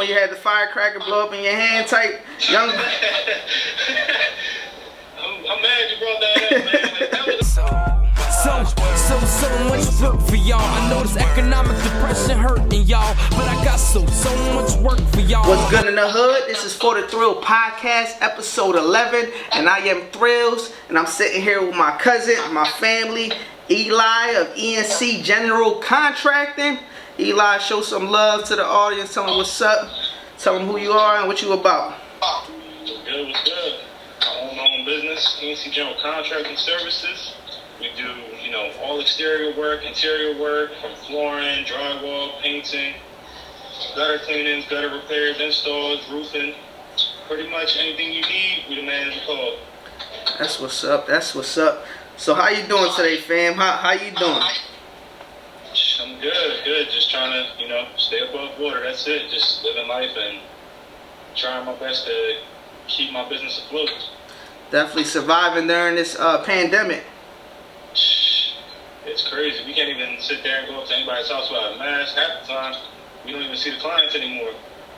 when you had the firecracker blow up in your hand type young. I'm mad you brought that up, man. Like, that was so much work for y'all. I know this economic depression hurting y'all, but I got so much work for y'all. What's good in the hood? This is For the Thrill Podcast, episode 11, and I am Thrills, and I'm sitting here with my cousin, my family, Eli of E&C General Contracting. Eli, show some love to the audience. Tell them what's up. Tell them who you are and what you about. what's good. I own my own business, E&C General Contracting Services. We do, all exterior work, interior work, from flooring, drywall, painting, gutter cleanings, gutter repairs, installs, roofing. Pretty much anything you need, we the man to call. That's what's up. So how you doing today, fam? How you doing? I'm good. Just trying to, stay above water. That's it. Just living life and trying my best to keep my business afloat. Definitely surviving during this pandemic. It's crazy. We can't even sit there and go up to anybody's house without a mask. Half the time, we don't even see the clients anymore.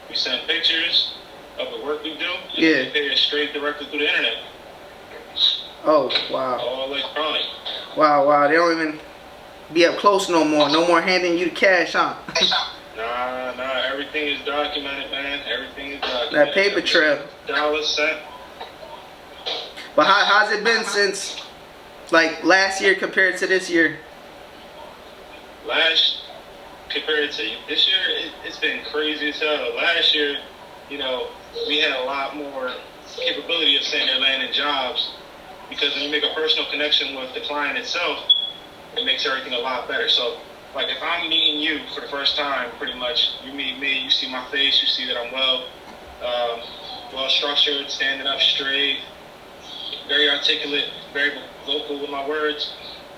We send pictures of the work we do. And they pay us straight directly through the internet. Oh, wow. All electronic. Wow. They don't even be up close no more. No more handing you the cash, huh? Nah. Everything is documented, man. Everything is documented. That paper trail. Dollar cent. But how's it been since, like, last year compared to this year? Compared to this year, it's been crazy as hell. Last year, we had a lot more capability of saying they're landing jobs, because when you make a personal connection with the client itself, it makes everything a lot better. So, like, if I'm meeting you for the first time, pretty much, you meet me, you see my face, you see that I'm well structured, standing up straight, very articulate, very vocal with my words.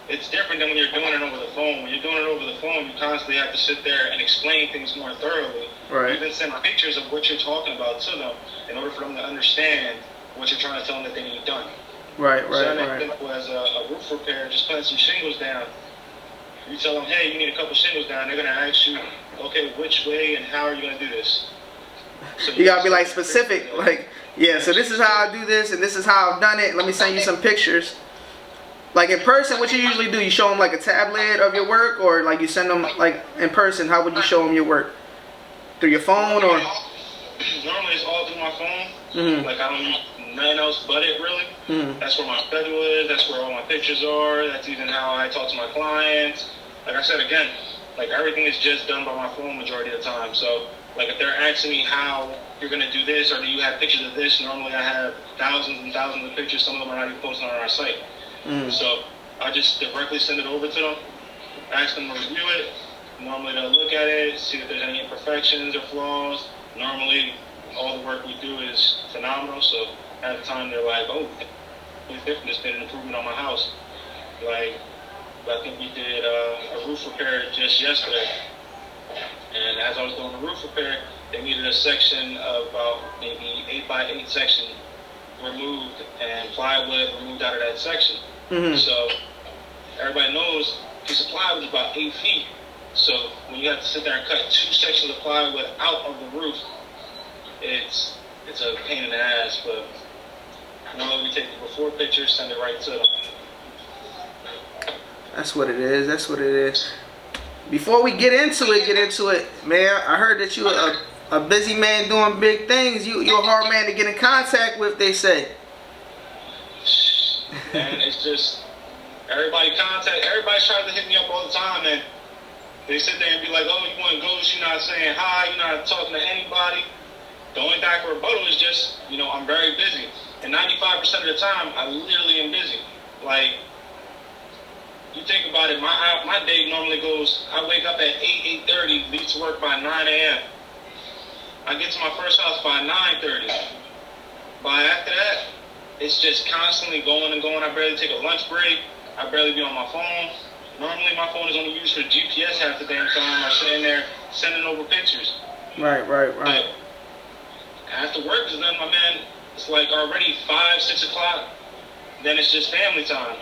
It's different than when you're doing it over the phone. When you're doing it over the phone, you constantly have to sit there and explain things more thoroughly. Right. Even send pictures of what you're talking about to them in order for them to understand what you're trying to tell them that they need done. Right. So an example as a roof repair, just putting some shingles down. You tell them, hey, you need a couple shingles down. They're going to ask you, okay, which way and how are you going to do this? So you got to be, like, specific. Like, so this is how I do this, and this is how I've done it. Let me send you some pictures. Like, in person, what you usually do, you show them, like, a tablet of your work, or, like, you send them, like, in person, how would you show them your work? Through your phone, or? Normally, it's all through my phone. Mm-hmm. Like, I don't use nothing else but it, really. Mm-hmm. That's where my schedule is. That's where all my pictures are. That's even how I talk to my clients. Like I said, again, like, everything is just done by my phone majority of the time. So, like, if they're asking me how you're going to do this, or do you have pictures of this, normally I have thousands and thousands of pictures. Some of them are not even posted on our site. So I just directly send it over to them, ask them to review it. Normally they'll look at it, see if there's any imperfections or flaws. Normally all the work we do is phenomenal, so at the time they're like, oh, it's different, it's been an improvement on my house. Like, I think we did a roof repair just yesterday, and as I was doing the roof repair, they needed a section of about maybe 8x8 section removed, and plywood removed out of that section. Mm-hmm. So everybody knows a piece of plywood is about 8 feet. So when you have to sit there and cut 2 sections of plywood out of the roof, it's a pain in the ass. But normally we take the before picture, send it right to them. That's what it is. Before we get into it, man. I heard that you a busy man doing big things. You're a hard man to get in contact with, they say. And it's just, everybody's trying to hit me up all the time, and they sit there and be like, oh, you want to ghost, you're not saying hi, you're not talking to anybody. The only thing I can rebuttal is just, I'm very busy. And 95% of the time, I literally am busy. Like, you think about it, my day normally goes, I wake up at 8:30, leave to work by 9 a.m. I get to my first house by 9:30. By after that, it's just constantly going and going. I barely take a lunch break. I barely be on my phone. Normally, my phone is only used for GPS half the damn time. I'm sitting there sending over pictures. Right. But after work is done, my man, it's like already 5, 6 o'clock. Then it's just family time.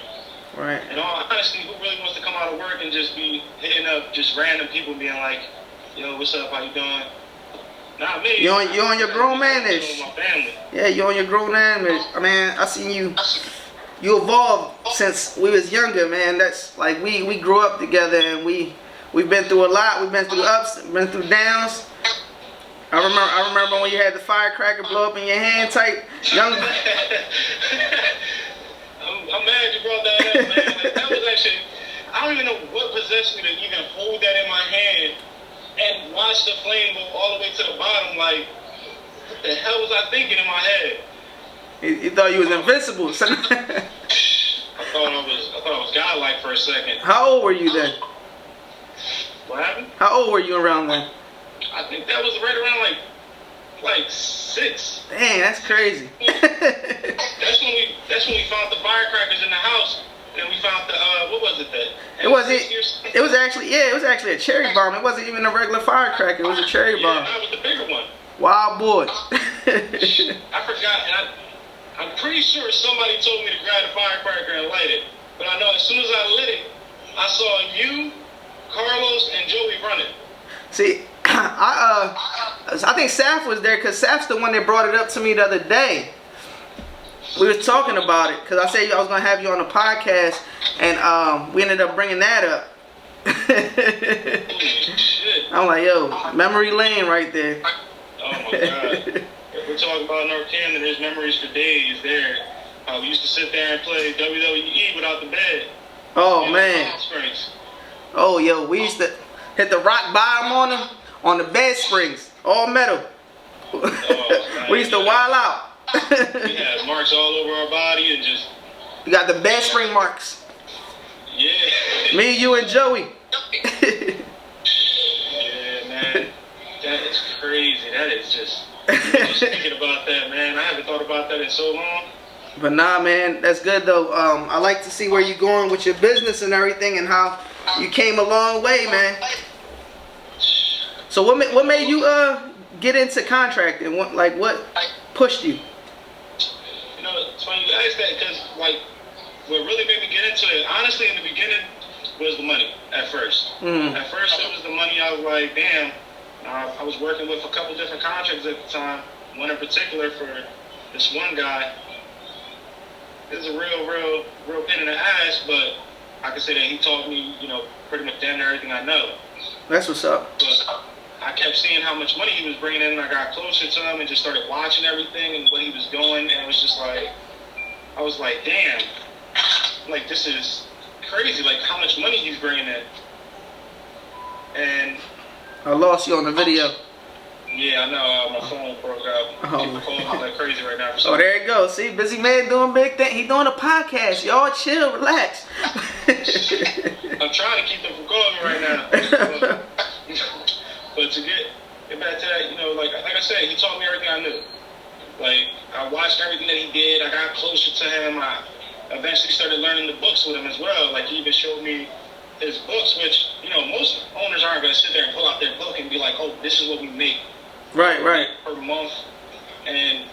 Right. And honestly, who really wants to come out of work and just be hitting up just random people being like, yo, what's up, how you doing? Not me. You on your grown man-ish. My family. Yeah, you on your grown man-ish. I mean, I seen you evolved since we was younger, man. That's like we grew up together, and we've been through a lot. We've been through ups, been through downs. I remember when you had the firecracker blow up in your hand type young. I'm mad you brought that up, man. Like, that was actually, I don't even know what possessed me to even hold that in my hand and watch the flame go all the way to the bottom. Like, what the hell was I thinking in my head? You thought you was invincible. I thought I was godlike for a second. How old were you then? What happened? How old were you around then? I think that was right around like 6. Dang, that's crazy. That's when we found the firecrackers in the house, and then we found the what was it that? It was actually a cherry bomb. It wasn't even a regular firecracker. It was a cherry bomb. Yeah, that was the bigger one. Wild boy. I forgot, and I'm pretty sure somebody told me to grab the firecracker and light it. But I know as soon as I lit it, I saw you, Carlos, and Joey running. See, I think Saf was there because Saf's the one that brought it up to me the other day. We was talking about it because I said I was gonna have you on the podcast, and we ended up bringing that up. I'm like, yo, memory lane right there. Oh my God. If we're talking about North Camden, there's memories for days there. We used to sit there and play WWE without the bed. Oh man. Oh yo, we used to hit the rock bottom on the bed springs, all metal. We used to wild out. We had marks all over our body and just. You got the bed spring marks. Yeah. Me, you, and Joey. Yeah, man. That is crazy. That is just thinking about that, man. I haven't thought about that in so long. But nah, man, that's good though. I like to see where you're going with your business and everything, and how you came a long way, man. So what made you get into contracting? What pushed you? You know, it's funny you ask that because what really made me get into it, honestly, in the beginning, was the money at first. At first, it was the money. I was like, damn. I was working with a couple different contractors at the time. One in particular for this one guy. It was a real pain in the ass, but I can say that he taught me, pretty much damn near everything I know. That's what's up. But I kept seeing how much money he was bringing in, and I got closer to him and just started watching everything and what he was doing, and it was just like, I was like, damn, like this is crazy, like how much money he's bringing in. And I lost you on the video. yeah, I know, my phone broke out. People calling me like crazy right now. Oh, there it goes. See, busy man doing big thing. He doing a podcast. Y'all chill, relax. I'm trying to keep them from calling me right now. But to get back to that, like I said, he taught me everything I knew. Like, I watched everything that he did. I got closer to him. I eventually started learning the books with him as well. Like, he even showed me his books, which, most owners aren't going to sit there and pull out their book and be like, oh, this is what we make. Right. Per month. And,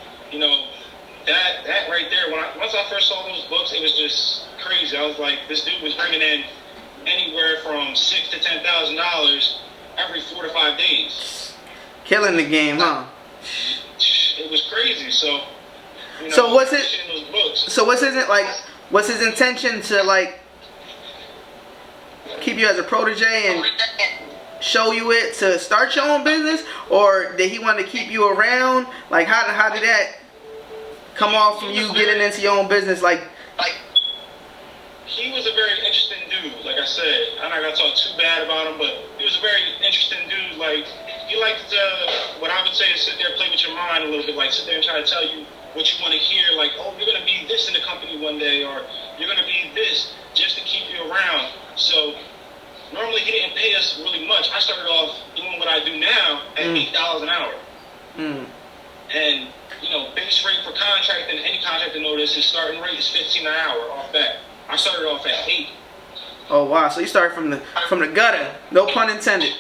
that right there, once I first saw those books, it was just crazy. I was like, this dude was bringing in anywhere from $6,000 to $10,000 every 4 to 5 days. Killing the game, huh? It was crazy. So, so what's it? Those books. So what's his intention to keep you as a protege and show you it to start your own business, or did he want to keep you around? Like how did that come off from you getting into your own business? He was a very interesting dude. Like I said, I'm not gonna talk too bad about him, but he was a very interesting dude. Like, he liked to, what I would say is sit there and play with your mind a little bit. Like, sit there and try to tell you what you want to hear. Like, oh, you're gonna be this in the company one day, or you're gonna be this, just to keep you around. So normally he didn't pay us really much. I started off doing what I do now at $8 an hour. And base rate for contracting, any contractor know this, his starting rate is $15 an hour off that. I started off at 8. Oh wow! So you started from the gutter. No pun intended.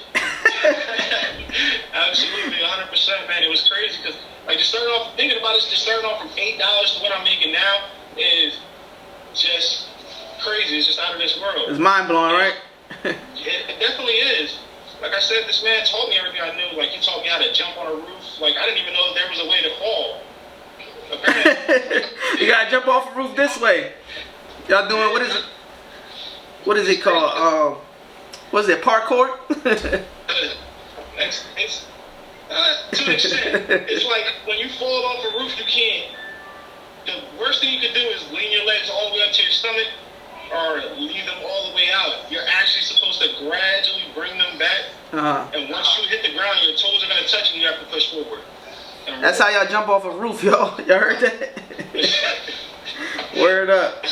Absolutely, 100%, man. It was crazy because just starting off, thinking about it, just starting off from $8 to what I'm making now is just crazy. It's just out of this world. It's mind blowing, right? It definitely is. like I said, this man taught me everything I knew. Like, he taught me how to jump on a roof. Like, I didn't even know there was a way to fall. Apparently. You gotta jump off a roof this way. Y'all doing, what is it? What is it called? What is it, parkour? It's to an extent. It's like when you fall off a roof, you can't. The worst thing you can do is lean your legs all the way up to your stomach or leave them all the way out. You're actually supposed to gradually bring them back. And once you hit the ground, your toes are going to touch and you have to push forward. That's how y'all jump off a roof, yo. Y'all heard that? Word up.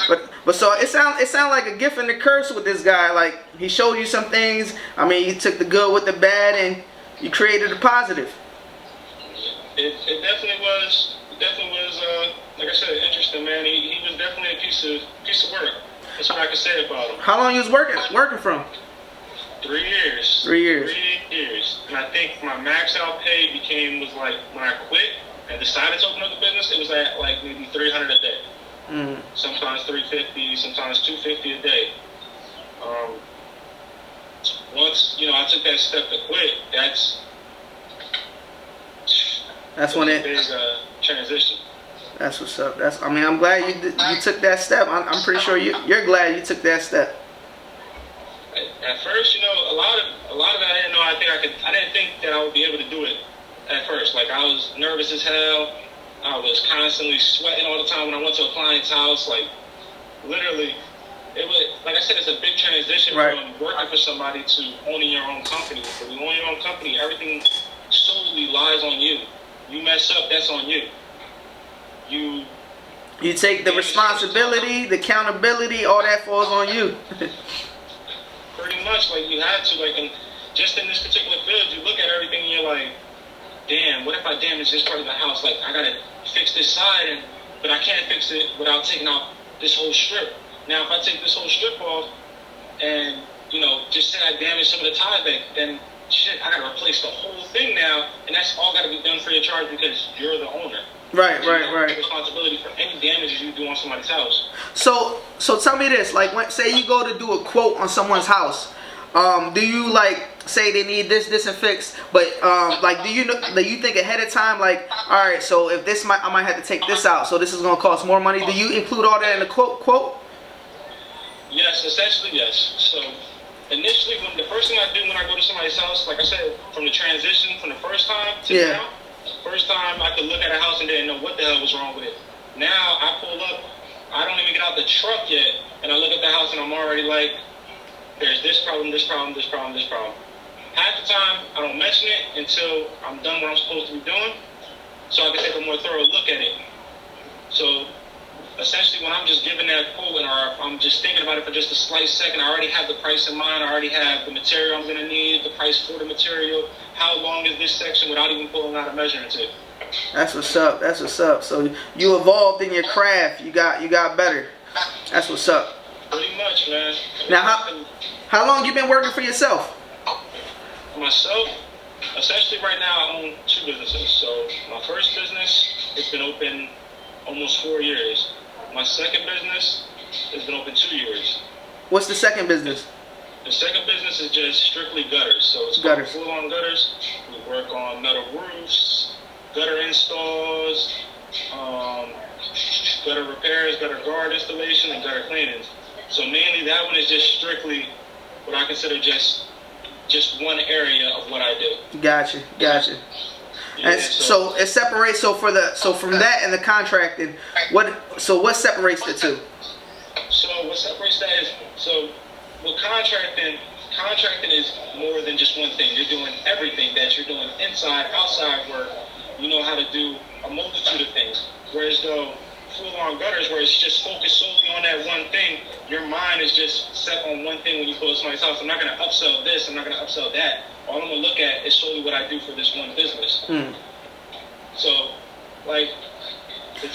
But so it sound like a gift and a curse with this guy. Like, he showed you some things. I mean, you took the good with the bad and you created a positive. It definitely was. Like I said, interesting, man. He was definitely a piece of work. That's what I can say about him. How long you was working from? 3 years. 3 years. 3 years. And I think my max out pay was like, when I quit and decided to open up the business, it was at like maybe $300 a day. Sometimes $350, sometimes $250 a day. Once, I took that step to quit, that's when it big transition. That's what's up. I'm glad you took that step. I'm pretty sure you're glad you took that step. At first, a lot of it I didn't know. I didn't think that I would be able to do it at first. Like, I was nervous as hell. I was constantly sweating all the time when I went to a client's house. Like, literally, it was, like I said, it's a big transition from working for somebody to owning your own company. When you own your own company, everything solely lies on you. You mess up, that's on you. You take the responsibility, the accountability, all that falls on you. Pretty much, like, you had to, like, and just in this particular field, you look at everything and you're like, damn, what if I damage this part of the house? Like, I gotta fix this side, but I can't fix it without taking out this whole strip. Now, if I take this whole strip off and, just say I damage some of the tie back, then shit, I gotta replace the whole thing now, and that's all gotta be done free of charge because you're the owner. Right. Responsibility for any damages you do on somebody's house. So tell me this, like, say you go to do a quote on someone's house, do you like say they need this and fixed, but like do you think ahead of time, like, all right, so if I might have to take this out, so this is gonna cost more money? Do you include all that in the quote? Yes, essentially yes. So initially, the first thing I do when I go to somebody's house, like I said, from the transition from the first time to now. First time I could look at a house and didn't know what the hell was wrong with it. Now I pull up, I don't even get out the truck yet, and I look at the house and I'm already like, there's this problem, this problem, this problem, this problem. Half the time I don't mention it until I'm done what I'm supposed to be doing, so I can take a more thorough look at it. So essentially, when I'm just giving that quote and I'm just thinking about it for just a slight second, I already have the price in mind. I already have the material I'm going to need, the price for the material, how long is this section without even pulling out a measuring tape. That's what's up. So you evolved in your craft. You got better. That's what's up. Pretty much, man. Now, how long you been working for yourself? For myself, essentially right now I own 2 businesses. So my first business, it's been open almost 4 years. My second business has been open 2 years. What's the second business? The second business is just strictly gutters. So it's gutters. Full-on gutters. We work on metal roofs, gutter installs, gutter repairs, gutter guard installation, and gutter cleanings. So mainly that one is just strictly what I consider just one area of what I do. Gotcha. Yeah, and so it separates. So from that and the contracting, what separates the two? So what separates that is, with contracting is more than just one thing. You're doing everything that you're doing, inside, outside work. You know how to do a multitude of things. Whereas though full-on gutters, where it's just focused solely on that one thing, your mind is just set on one thing when you go to somebody's house. I'm not going to upsell this, I'm not going to upsell that. All I'm going to look at is solely what I do for this one business. So, like,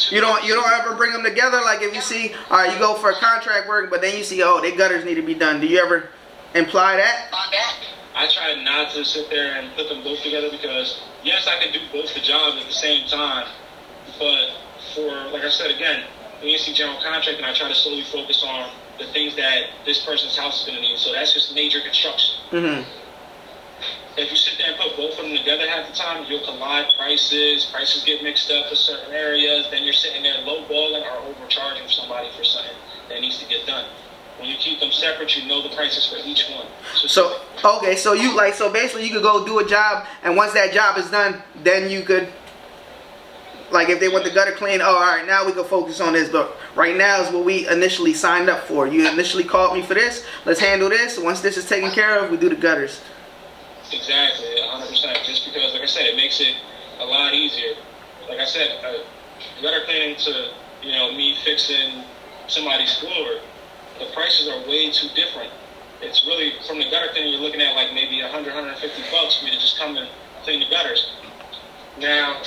you don't ever bring them together? Like, if you see, all right, you go for a contract work, but then you see, oh, their gutters need to be done. Do you ever imply that? I try not to sit there and put them both together because, yes, I can do both the jobs at the same time, but for, like I said again, E&C general contracting, I try to solely focus on the things that this person's house is going to need. So that's just major construction. if you sit there and put both of them together half the time, you'll collide prices. Prices get mixed up for certain areas. Then you're sitting there lowballing or overcharging somebody for something that needs to get done. When you keep them separate, you know the prices for each one. So okay, so so basically you could go do a job, and once that job is done, then you could, like, if they want the gutter clean, oh, all right, now we can focus on this. But right now is what we initially signed up for. You initially called me for this. Let's handle this. Once this is taken care of, we do the gutters. Exactly, 100%. Just because, like I said, it makes it a lot easier. Like I said, gutter cleaning to, me fixing somebody's floor, the prices are way too different. It's really, from the gutter cleaning, you're looking at like maybe $100, $150 for me to just come and clean the gutters. Now,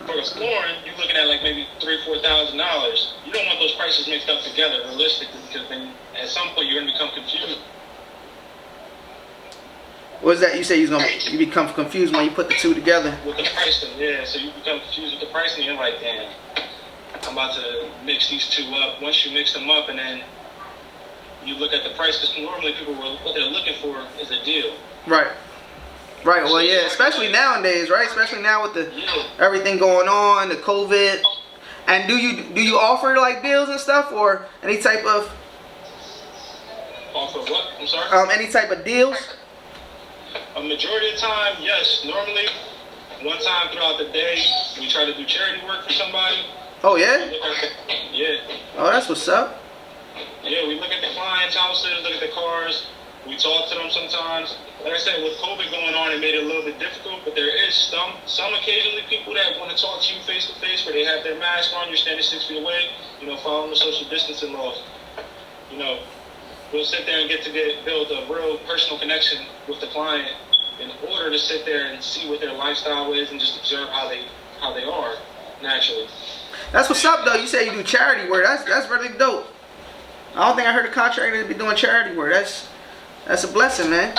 for the flooring, you're looking at like maybe $3,000, $4,000. You don't want those prices mixed up together realistically, because then at some point you're going to become confused. What is that? You say you become confused when you put the two together? With the pricing, yeah. So you become confused with the pricing, and you're like, damn, I'm about to mix these two up. Once you mix them up, and then you look at the price, because normally people, what they're looking for is a deal. Right. Right. Well, yeah. Especially nowadays, right? Especially now with the everything going on, the COVID. And do you offer like deals and stuff, or any type of? Offer what? I'm sorry. Any type of deals? A majority of the time, yes. Normally, one time throughout the day, we try to do charity work for somebody. Oh, yeah? Yeah. Oh, that's what's up. Yeah, we look at the clients' houses, look at the cars. We talk to them sometimes. Like I said, with COVID going on, it made it a little bit difficult, but there is some occasionally people that want to talk to you face to face, where they have their mask on, you're standing 6 feet away, following the social distancing laws. We'll sit there and build a real personal connection with the client in order to sit there and see what their lifestyle is and just observe how they are naturally. That's what's up, though. You say you do charity work. That's really dope. I don't think I heard a contractor to be doing charity work. That's a blessing, man.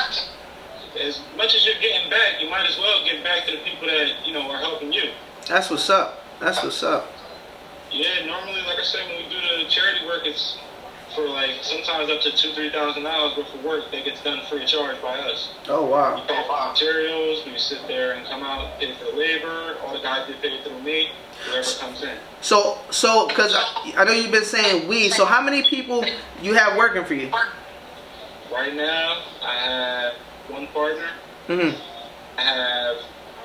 As much as you're getting back, you might as well give back to the people that are helping you. That's what's up. That's what's up. Yeah, normally, like I said, when we do the charity work, it's for like sometimes up to $2,000-$3,000 worth of work that gets done free of charge by us. Oh, wow. We pay for materials, we sit there and come out, pay for the labor, all the guys get paid through me, whoever comes in. So, because I know you've been saying we, so how many people you have working for you? Right now, I have one partner. Mm-hmm. I have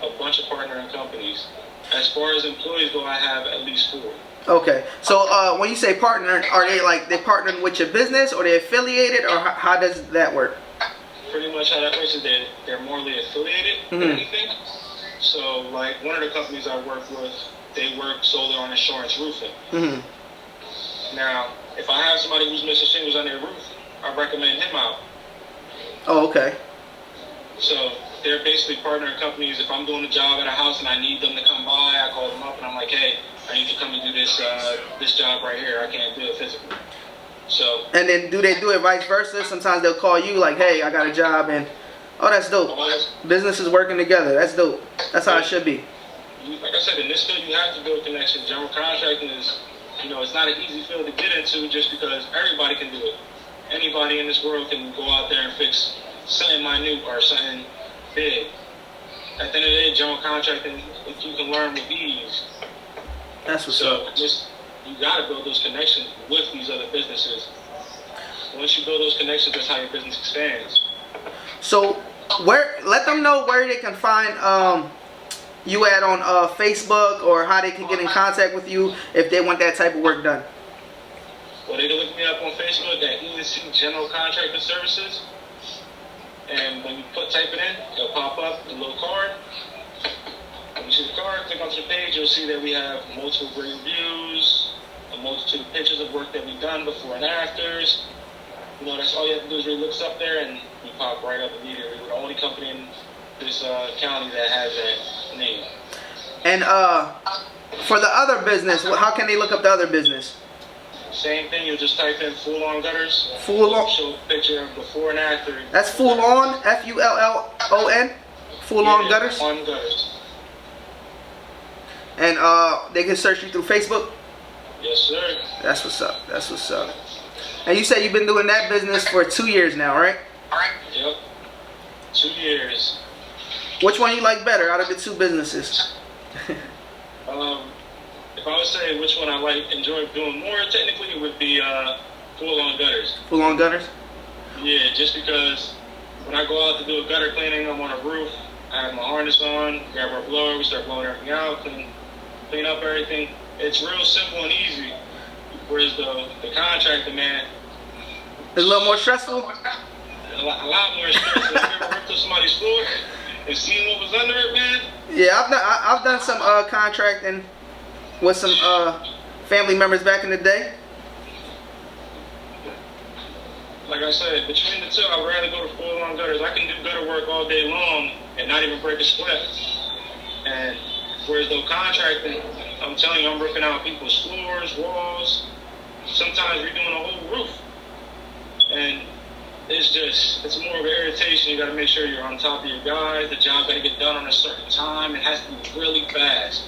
a bunch of partnering companies. As far as employees go, I have at least 4. Okay, so when you say partner, are they partnering with your business, or they affiliated, or how does that work? Pretty much how that works is they're morally affiliated with anything. So, like, one of the companies I work with, they work solely on insurance roofing. Mm-hmm. Now, if I have somebody who's missing shingles on their roof, I recommend him out. Oh, okay. So they're basically partnering companies. If I'm doing a job at a house and I need them to come by, I call them up and I'm like, hey, I need you to come and do this job right here. I can't do it physically. So. And then do they do it vice versa? Sometimes they'll call you like, hey, I got a job, and oh, that's dope. Businesses working together. That's dope. That's how it should be. Like I said, in this field, you have to build connections. General contracting is, it's not an easy field to get into just because everybody can do it. Anybody in this world can go out there and fix something minute or something big. At the end of the day, general contracting, you can learn with ease. That's what's up. You got to build those connections with these other businesses. Once you build those connections, that's how your business expands. So, let them know where they can find you at on Facebook, or how they can get in contact with you if they want that type of work done. Well, they can look me up on Facebook at E&C General Contracting Services. And when you type it in, it'll pop up the little card. When you see the card, click onto the page, you'll see that we have multiple great reviews, a multitude of pictures of work that we've done before and afters. That's all you have to do is really look us up there, and we pop right up immediately. We're the only company in this county that has that name. And for the other business, how can they look up the other business? Same thing, you'll just type in Full On Gutters. Full On? Show a picture of before and after. That's Full On? Fullon? Full On Gutters? On Gutters. And they can search you through Facebook? Yes, sir. That's what's up. That's what's up. And you said you've been doing that business for 2 years now, right? Yep. 2 years. Which one you like better out of the two businesses? If I would say which one I enjoy doing more, technically it would be full-on gutters. Full-on gutters? Yeah, just because when I go out to do a gutter cleaning, I'm on a roof, I have my harness on, grab our blower, we start blowing everything out, clean up everything. It's real simple and easy. Whereas the contractor, man, It's a little more stressful? a lot more stressful. Have you ever ripped up somebody's floor and seen what was under it, man? Yeah, I've done some contracting with some family members back in the day. Like I said, between the two, I'd rather go to full-on gutters. I can do gutter work all day long and not even break a sweat. And whereas though contracting, I'm telling you, I'm ripping out people's floors, walls. Sometimes we're doing a whole roof. And it's more of an irritation. You got to make sure you're on top of your guys. The job got to get done on a certain time. It has to be really fast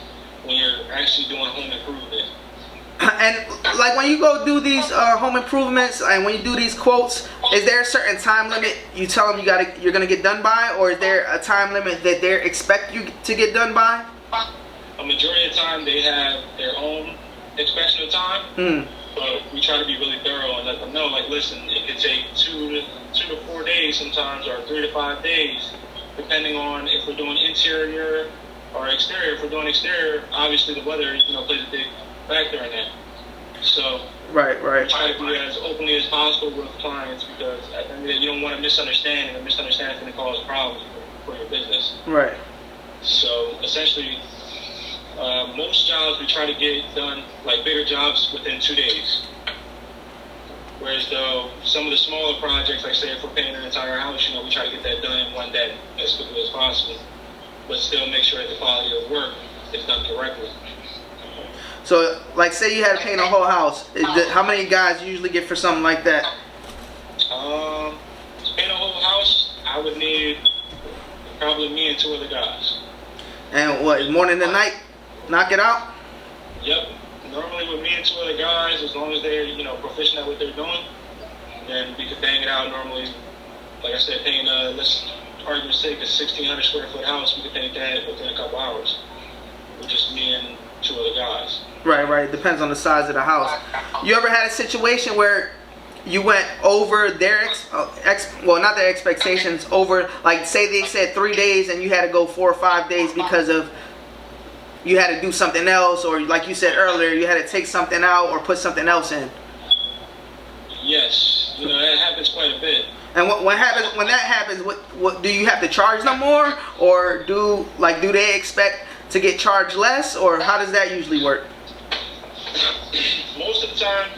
when you're actually doing home improvement. And like when you go do these home improvements and when you do these quotes, is there a certain time limit you tell them you're gonna get done by, or is there a time limit that they expect you to get done by? A majority of the time they have their own expectation of time, but we try to be really thorough and let them know, like, listen, it could take 2 to 4 days sometimes, or 3 to 5 days, depending on if we're doing interior or exterior. If we're doing exterior, obviously the weather, plays a big factor in that. So Right. we try to be as openly as possible with clients, because at the end of the day, you don't want a misunderstanding. A misunderstanding is going to cause problems for your business. Right. So essentially, most jobs we try to get done, like bigger jobs, within 2 days. Whereas though some of the smaller projects, like say if we're painting an entire house, we try to get that done in 1 day as quickly as possible, but still make sure that the quality of work is done correctly. So, like, say you had to paint a whole house. How many guys you usually get for something like that? To paint a whole house, I would need probably me and 2 other guys. And what, morning to night, knock it out? Yep. Normally with me and 2 other guys, as long as they're, proficient at what they're doing, then we could bang it out. Normally, like I said, painting let's argument's sake, a 1,600 square foot house, we could paint that within a couple hours with just me and 2 other guys. Right. Depends on the size of the house. You ever had a situation where you went over their not their expectations, over, like, say they said 3 days and you had to go 4 or 5 days because of you had to do something else, or like you said earlier, you had to take something out or put something else in? Yes, that happens quite a bit. And when that happens, what do you have to charge them more, or do they expect to get charged less, or how does that usually work? Most of the time,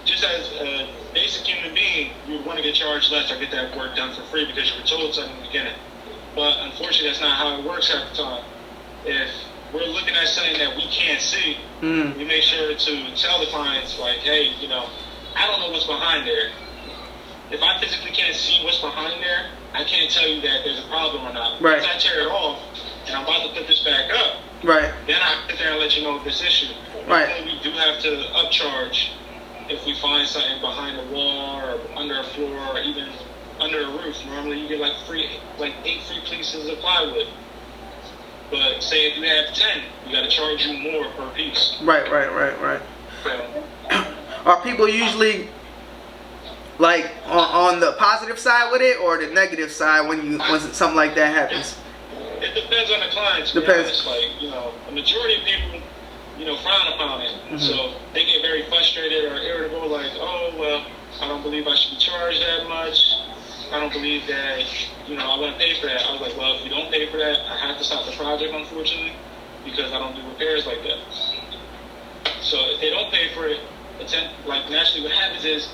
just as a basic human being, you would want to get charged less or get that work done for free because you were told something in the beginning. But unfortunately, that's not how it works half the time. If we're looking at something that we can't see, we make sure to tell the clients, like, hey, I don't know what's behind there. If I physically can't see what's behind there, I can't tell you that there's a problem or not. Right. Once I tear it off and I'm about to put this back up, Right. then I sit there and let you know this issue. Right. And we do have to upcharge if we find something behind a wall or under a floor or even under a roof. Normally you get like 8 free pieces of plywood. But say if you have 10, we got to charge you more per piece. Right. So, Are people usually like on the positive side with it, or the negative side when something like that happens? It depends on the client, to be honest. Like, a majority of people, frown upon it. So they get very frustrated or irritable, like, oh, well, I don't believe I should be charged that much. I don't believe that, I want to pay for that. I was like, well, if you don't pay for that, I have to stop the project, unfortunately, because I don't do repairs like that. So if they don't pay for it, naturally what happens is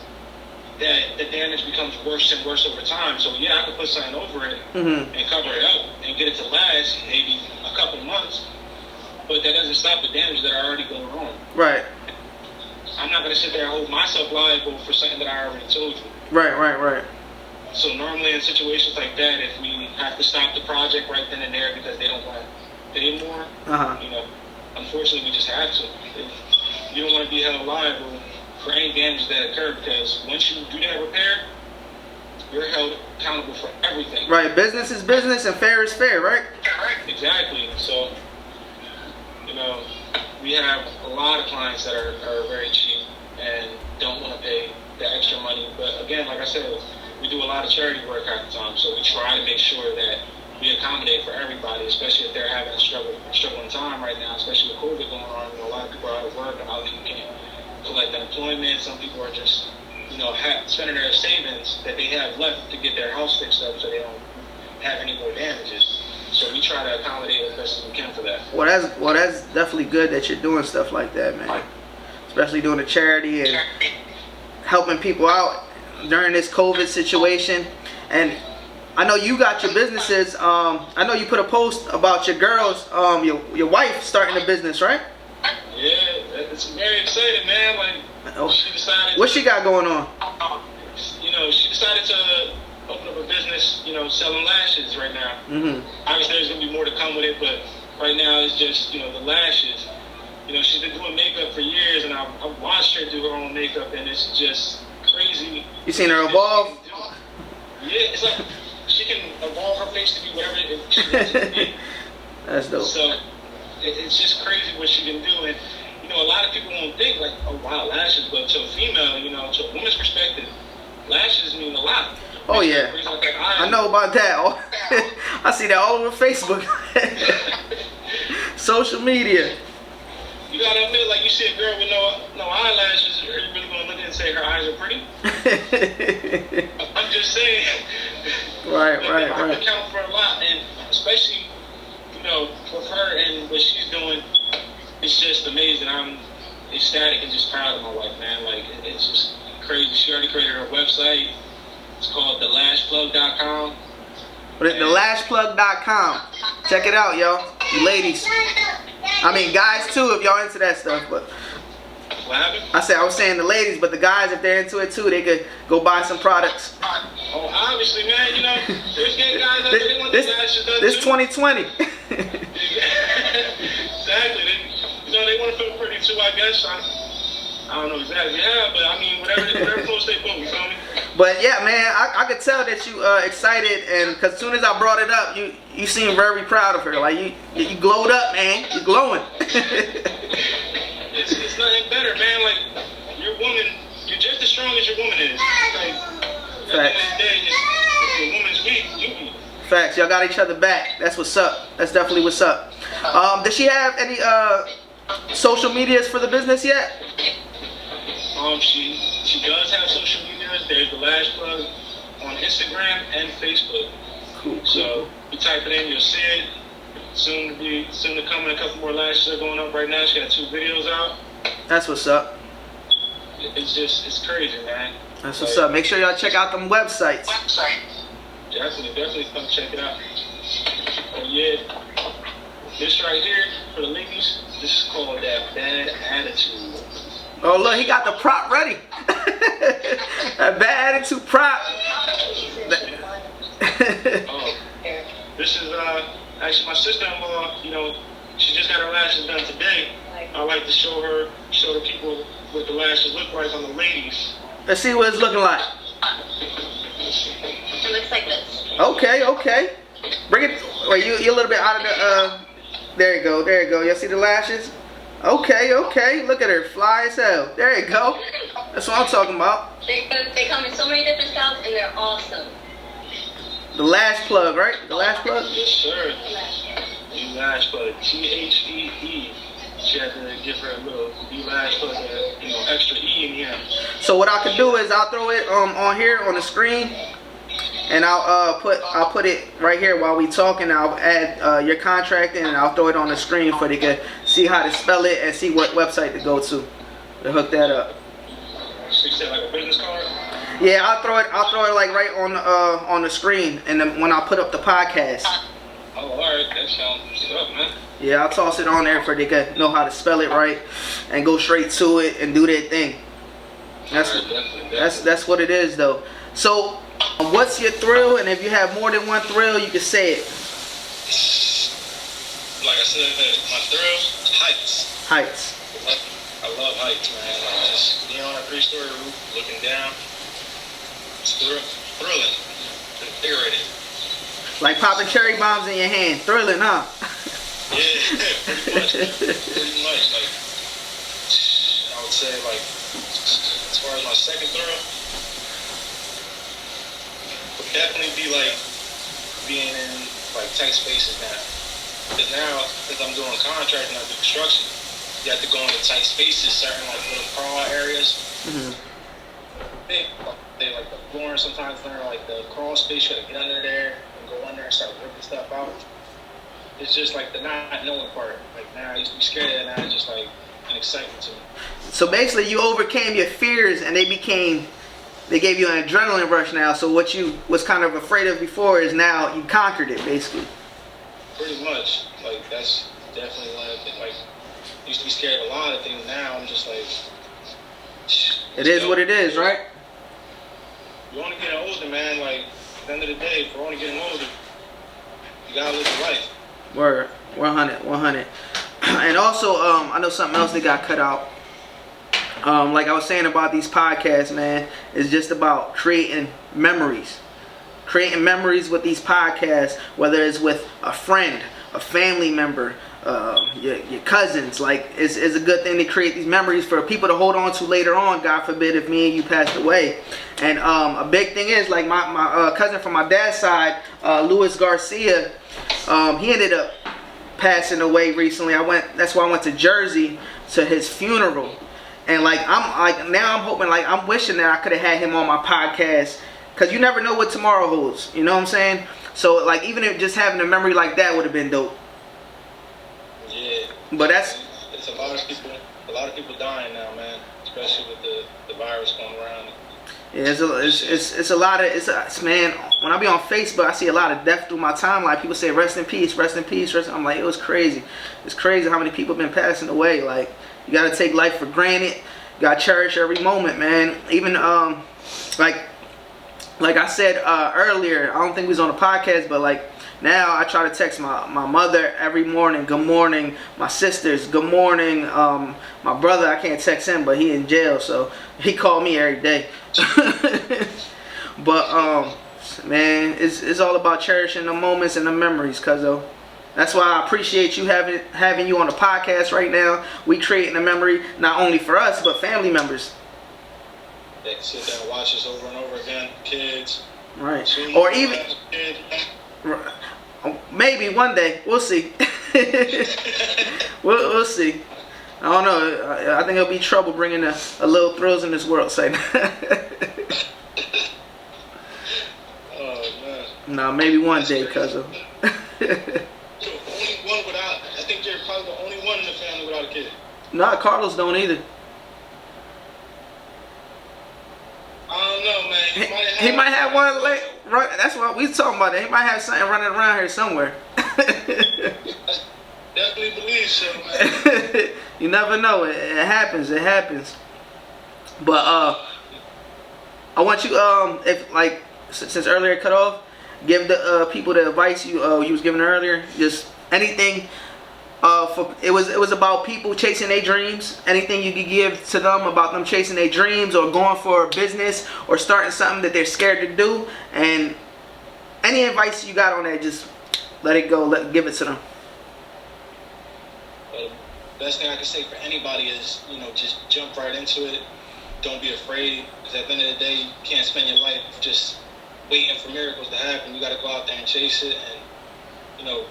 that the damage becomes worse and worse over time. So yeah, I could put something over it and cover it up and get it to last maybe a couple months, but that doesn't stop the damage that are already going on. Right. I'm not going to sit there and hold myself liable for something that I already told you. Right. So normally in situations like that, if we have to stop the project right then and there because they don't want to pay more, unfortunately we just have to. You don't want to be held liable for any damage that occurred, because once you do that repair, you're held accountable for everything. Right. Business is business and fair is fair, right? Exactly. So, you know, we have a lot of clients that are very cheap and don't want to pay the extra money. But again, like I said, we do a lot of charity work at the time, so we try to make sure that we accommodate for everybody, especially if they're having a struggling time right now, especially with COVID going on. You know, a lot of people are out of work, and a lot of people can't collect unemployment. Some people are just, you know, spending their savings that they have left to get their house fixed up so they don't have any more damages. So we try to accommodate as best as we can for that. Well, that's definitely good that you're doing stuff like that, man. Especially doing a charity and helping people out during this COVID situation. And I know you got your businesses. I know you put a post about your girls, your wife starting a business, right? Yeah, it's very exciting, man. Like, she decided. What she got going on? You know, she decided to open up a business, you know, selling lashes right now. Obviously, there's going to be more to come with it, but right now it's just, you know, the lashes. You know, she's been doing makeup for years, and I've watched her do her own makeup, and it's just crazy. You seen her evolve? Yeah, it's like she can evolve her face to be whatever she wants it to be. That's dope. So it's just crazy what she can do, and you know, a lot of people won't think like, oh wow, lashes, but to a female, you know, to a woman's perspective, lashes mean a lot. Oh yeah, I know about that. I see that all over Facebook, social media. You gotta admit, like, you see a girl with no eyelashes, are you really gonna look at it and say her eyes are pretty? I'm just saying. Right. I account for a lot, and especially, you know, with her and what she's doing, it's just amazing. I'm ecstatic and just proud of my wife, man. Like, it's just crazy. She already created her website. It's called thelashplug.com. Thelashplug.com. Check it out, y'all. You ladies. I mean, guys too, if y'all into that stuff. But what happened? I was saying the ladies, but the guys, if they're into it too, they could go buy some products. Oh, obviously, man. You know, there's gay guys out there. They want the lashes done this too. 2020. Exactly. They want to feel pretty too, I guess. I don't know exactly. Yeah, but I mean, whatever post they put, you feel me? But yeah, man, I could tell that you excited, and because as soon as I brought it up, you seem very proud of her. Like you glowed up, man. You're glowing. It's nothing better, man. Like, your woman, you're just as strong as your woman is. Like, at the end of the day, if your woman's weak, you weak. Facts. Y'all got each other back. That's what's up. That's definitely what's up. Does she have any social medias for the business yet? She does have social medias. There's the Lash Plug on Instagram and Facebook. Cool. So you type it in, you'll see it. Soon to come, and a couple more lashes are going up right now. She got 2 videos out. That's what's up. It's crazy, man. That's what's up. Make sure y'all check out them websites. Definitely come check it out. Oh yeah, this right here for the ladies. This is called that bad attitude. Oh look, he got the prop ready. That bad attitude prop. Oh, this is actually my sister-in-law. You know, she just got her lashes done today. I like to show the people what the lashes look like on the ladies. Let's see what it's looking like. It looks like this. Okay. Bring it. Wait, you're a little bit out of the. There you go. Y'all see the lashes? Okay. Look at her, fly as hell. There you go. That's what I'm talking about. They come in so many different styles, and they're awesome. The Lash Plug, right? The Lash Plug? Yes, sir. The Lash Plug. THEE. She had to give her a little Lash Plug, extra E in the end. So what I can do is I'll throw it on here on the screen, and I'll put it right here while we talking. I'll add your contract in, and I'll throw it on the screen for they can see how to spell it and see what website to go to hook that up. So you said like a business card? Yeah, I'll throw it like right on the screen, and then when I put up the podcast. Oh, alright, that sounds up, man. Yeah, I'll toss it on there for they can know how to spell it right and go straight to it and do their thing. That's what it is though. So what's your thrill, and if you have more than one thrill, you can say it. Like I said, my thrill, heights. Heights. I love heights, man. Like just being on a 3-story roof, looking down. It's a thrill. Thrilling. Invigorating. Like popping cherry bombs in your hand. Thrilling, huh? Yeah, pretty much. Pretty much. Like, I would say, like, as far as my second thrill, would definitely be like being in like tight spaces now. Because now, since I'm doing contracting, I do construction, you have to go into tight spaces, certain like little crawl areas. Mm-hmm. They like the flooring sometimes they're like the crawl space, you gotta get under there and go under and start ripping stuff out. It's just like the not knowing part. Like now I used to be scared of that, now it's just like an excitement to me. So basically you overcame your fears and they gave you an adrenaline rush now. So what you was kind of afraid of before is now you conquered it basically. Pretty much. Like that's definitely one of the things. Like used to be scared of a lot of things, now I'm just like it is what it is, right? You only getting older, man. Like at the end of the day, if we're only getting older, you gotta live your life. Word, 100. And also, I know something else that got cut out. Like I was saying about these podcasts, man, it's just about creating memories. Creating memories with these podcasts, whether it's with a friend, a family member, your cousins. Like it's a good thing to create these memories for people to hold on to later on, God forbid if me and you passed away. And a big thing is like my cousin from my dad's side, Luis Garcia, he ended up passing away recently. That's why I went to Jersey to his funeral. And like now I'm hoping, like I'm wishing that I could have had him on my podcast, because you never know what tomorrow holds, you know what I'm saying? So like even if just having a memory like that would have been dope. Yeah. But it's a lot of people dying now, man, especially with the virus going around. Yeah, it's a lot of man. When I be on Facebook, I see a lot of death through my timeline. People say rest in peace, rest in peace, rest. I'm like, it was crazy. It's crazy how many people have been passing away. Like you gotta take life for granted. You gotta cherish every moment, man. Even like I said earlier, I don't think we was on a podcast, but like now I try to text my mother every morning, good morning. My sisters, good morning. My brother, I can't text him, but he in jail, so he called me every day. But man, it's all about cherishing the moments and the memories, cuzzo. That's why I appreciate you having you on the podcast right now. We creating a memory not only for us but family members. They can sit there and watch us over and over again, kids. Right. Or even maybe one day. We'll see. we'll see. I don't know. I think it'll be trouble bringing a little thrills in this world. Say. Oh man. No, maybe one day, cousin. Only one without. I think you're probably the only one in the family without a kid. Nah, Carlos don't either. I don't know, man. He might have one late. Right, that's what we was talking about. He might have something running around here somewhere. I definitely believe so, man. You never know. It happens. It happens. But I want you if like since earlier cut off, give the people the advice you was giving earlier. Just anything. It was about people chasing their dreams. Anything you could give to them about them chasing their dreams or going for a business or starting something that they're scared to do, and any advice you got on that, just let it go. Give it to them. The best thing I can say for anybody is, just jump right into it. Don't be afraid, because at the end of the day, you can't spend your life just waiting for miracles to happen. You got to go out there and chase it, and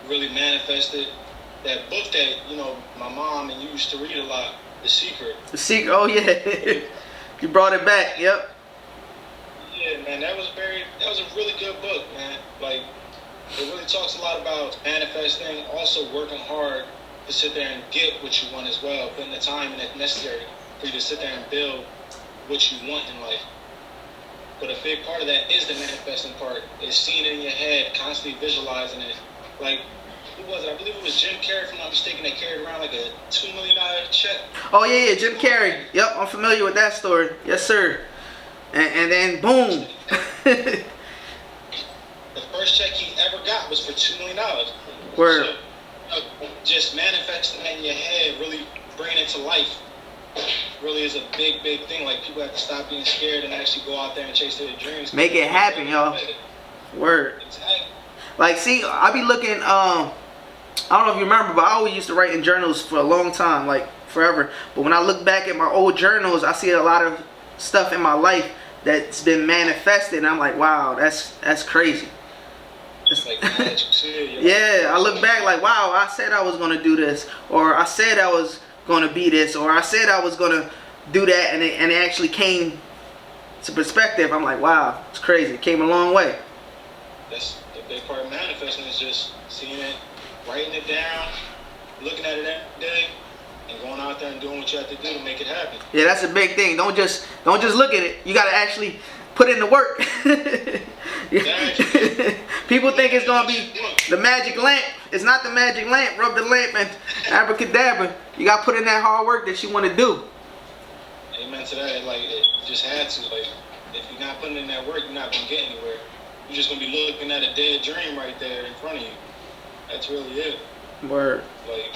really manifest it. That book that, my mom and you used to read a lot, The Secret. The Secret, oh yeah. You brought it back, yep. Yeah, man, that was a really good book, man. Like, it really talks a lot about manifesting, also working hard to sit there and get what you want as well, putting the time in it necessary for you to sit there and build what you want in life. But a big part of that is the manifesting part. Is seeing it in your head, constantly visualizing it. Like, who was it? I believe it was Jim Carrey, if I'm not mistaken, that carried around like a $2 million check. Oh yeah, Jim Carrey. Yep, I'm familiar with that story. Yes, sir. And then boom. The first check he ever got was for $2 million. Word. So, just manifesting that in your head, really bringing it to life. really is a big, big thing. Like, people have to stop being scared and actually go out there and chase their dreams. Make it happen, y'all. Word. Exactly. Like, see, I be looking, I don't know if you remember, but I always used to write in journals for a long time, like forever. But when I look back at my old journals, I see a lot of stuff in my life that's been manifested, and I'm like, wow, that's crazy. It's like magic shit. Yeah, I look back like, wow, I said I was gonna do this, or I said I was gonna be this, or I said I was gonna do that, and it actually came to perspective. I'm like, wow, it's crazy. It came a long way. That's the big part of manifesting, is just seeing it, writing it down, looking at it every day, and going out there and doing what you have to do to make it happen. Yeah, that's a big thing. Don't just look at it. You gotta actually put in the work. Exactly. People think it's gonna be the magic lamp. It's not the magic lamp. Rub the lamp and abracadabra. You gotta put in that hard work that you want to do. Amen to that. Like, it just had to. Like, if you're not putting in that work, you're not gonna get anywhere. You're just gonna be looking at a dead dream right there in front of you. That's really it. Word. Like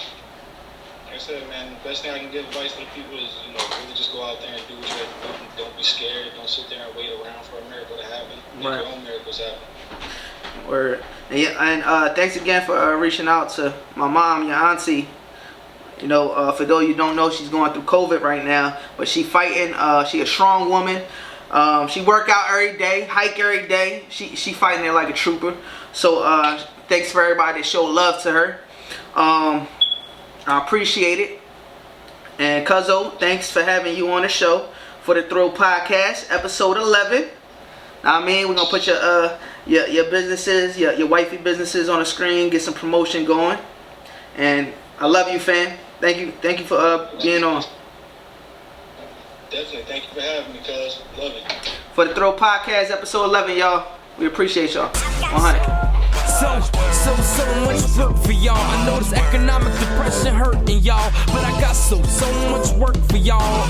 I said, man, the best thing I can give advice to the people is, really just go out there and do what you have to do. Don't be scared. Don't sit there and wait around for a miracle to happen. Make Right. your own miracles happen. Word. And, thanks again for reaching out to my mom, your auntie. For those you don't know, she's going through COVID right now, but she fighting. She a strong woman. She work out every day, hike every day. She fighting there like a trooper. So thanks for everybody that showed love to her. I appreciate it. And Cuzzo, thanks for having you on the show for the Thrill Podcast, episode 11. Now, I mean, we're gonna put your businesses, your wifey businesses on the screen, get some promotion going. And I love you, fam. Thank you for being on. Definitely. Thank you for having me, cuz. Love it. For the Thrill Podcast, episode 11, y'all. We appreciate y'all. 100. So much work for y'all. I know this economic depression hurting y'all, but I got so much work for y'all.